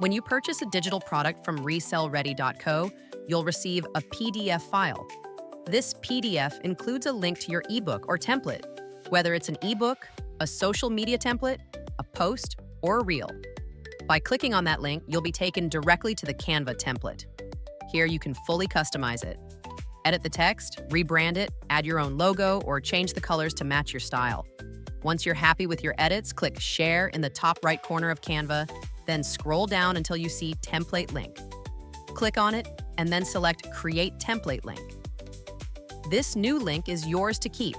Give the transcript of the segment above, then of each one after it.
When you purchase a digital product from resellready.co, you'll receive a PDF file. This PDF includes a link to your ebook or template, whether it's an ebook, a social media template, a post, or a reel. By clicking on that link, you'll be taken directly to the Canva template. Here you can fully customize it. Edit the text, rebrand it, add your own logo, or change the colors to match your style. Once you're happy with your edits, click Share in the top right corner of Canva, then scroll down until you see Template Link. Click on it, and then select Create Template Link. This new link is yours to keep.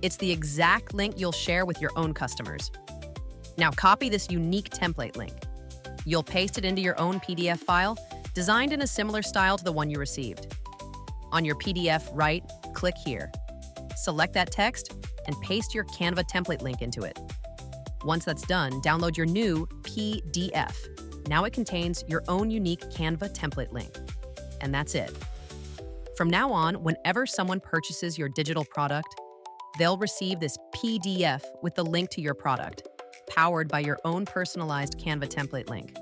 It's the exact link you'll share with your own customers. Now copy this unique template link. You'll paste it into your own PDF file, designed in a similar style to the one you received. On your PDF, click here. Select that text and paste your Canva template link into it. Once that's done, download your new PDF. Now it contains your own unique Canva template link. And that's it. From now on, whenever someone purchases your digital product, they'll receive this PDF with the link to your product, powered by your own personalized Canva template link.